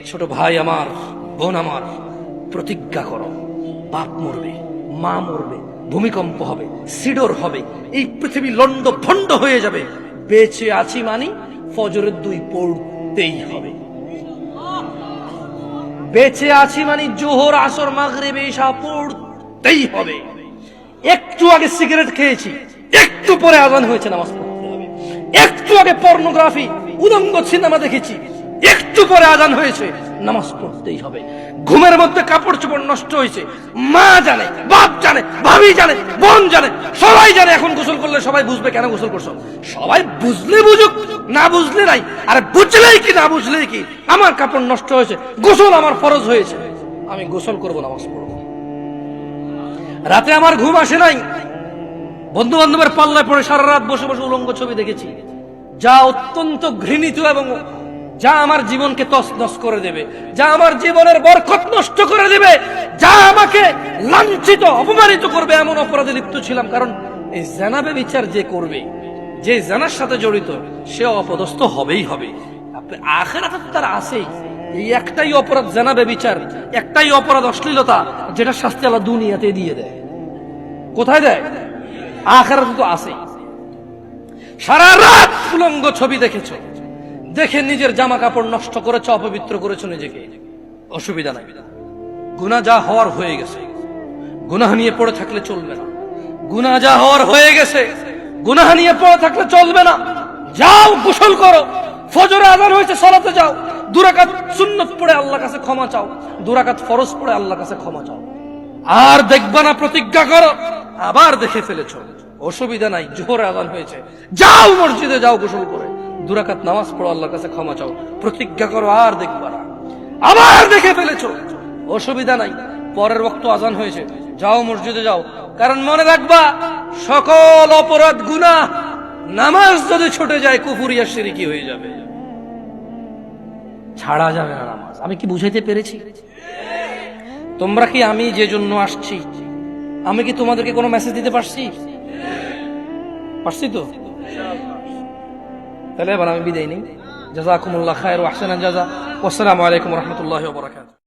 ছোট ভাই আমার, বোন আমার, প্রতিজ্ঞা করো, বাপ মরবে, মা মরবে, ভূমিকম্প হবে, সিডর হবে, এই পৃথিবী লন্ড ভন্ড হয়ে যাবে, বেঁচে আছি মানি ফজরের 2 পড়তেই হবে। বেঁচে আছি মানে জোহর, আসর, মাগরিব, ইশা পড়তেই হবে। একটু আগে সিগারেট খেয়েছি, একটু পরে আজান হয়েছে, নামাজ পড়তে হবে। একটু আগে পর্নোগ্রাফি, উদঙ্গ সিনেমা দেখেছি, একটু পরে আজান হয়েছে, নামাজ পড়তেই হবে। ঘুমের মধ্যে কাপড় চোপড় নষ্ট হয়েছে, মা জানে, বাপ জানে, ভাবি জানে, বোন জানে, সবাই জানে। এখন গোসল করলে সবাই বুঝবে কেন গোসল করছো। সবাই বুঝলে বুঝুক, না বুঝলে নাই। আরে বুঝলেই কি না বুঝলেই কি, আমার কাপড় নষ্ট হয়েছে, গোসল আমার ফরজ হয়েছে, আমি গোসল করবো, নামাজ পড়বো। রাতে আমার ঘুম আসে নাই, বন্ধু বান্ধবের পাল্লায় পড়ে সারা রাত বসে বসে উলঙ্গ ছবি দেখেছি, যা অত্যন্ত ঘৃণিত এবং যা আমার জীবনকে তছনছ করে দেবে, যা আমার জীবনের বরকত নষ্ট করে দেবে, যা আমাকে লাঞ্ছিত অপমানিত করবে, এমন অপরাধে লিপ্ত ছিলাম। কারণ এই জানাবে বিচার যে করবে, যে জানার সাথে জড়িত, সে অপদস্থ হবেই হবে। আখিরাতে তো তার আছেই। এই একটাই অপরাধ জানাবে বিচার, একটাই অপরাধ অশ্লীলতা, যেটা শাস্তি আল্লাহ দুনিয়াতে দিয়ে দেয়। কোথায় দেয়? আখিরাতে তো আছেই। সারা রাত উলঙ্গ ছবি দেখেছো, দেখে নিজের জামা কাপড় নষ্ট করেছো, অপবিত্র করেছো নিজেকে, অসুবিধা নাই। গুনাহ যা হওয়ার হয়ে গেছে, গুনাহ নিয়ে পড়ে থাকলে চলবে না। গুনাহ যা হওয়ার হয়ে গেছে, গুনাহ নিয়ে পড়ে থাকলে চলবে না। যাও গোসল করো, ফজরে আযান হয়েছে, সালাতে যাও, 2 রাকাত সুন্নাত পড়ে আল্লাহর কাছে ক্ষমা চাও, 2 রাকাত ফরজ পড়ে আল্লাহর কাছে ক্ষমা চাও। আর দেখবা না, প্রতিজ্ঞা করো। আবার দেখে ফেলেছো, অসুবিধা নাই, জোহর আযান হয়েছে, যাও মসজিদে, যাও গোসল করে 2 রাকাত নামাজ পড়ো, আল্লাহর কাছে ক্ষমা চাও, প্রতিজ্ঞা করো। আর দেখবা না। আবার দেখে ফেলেছো, অসুবিধা নাই, পরের ওয়াক্ত আযান হয়েছে, যাও মসজিদে যাও। কারণ মনে রাখবা, সকল অপরাধ গুনাহ নামাজ যদি ছুটে যায় কুফরিয়া শিরকি হয়ে যাবে, ছাড়া যাবে না নামাজ। আমি কি বুঝাইতে পেরেছি? তোমরা কি, আমি যে জন্য আসছি, আমি কি তোমাদেরকে কোনো মেসেজ দিতে পারছি? পারছি তো? তাহলে এবার আমি বিদায় নেই। জাযাকুমুল্লাহ খায়র ওয়া আহসানাল জাযা। ওয়াসসালামু আলাইকুম ওয়া রাহমাতুল্লাহি ওয়া বারাকাতুহু।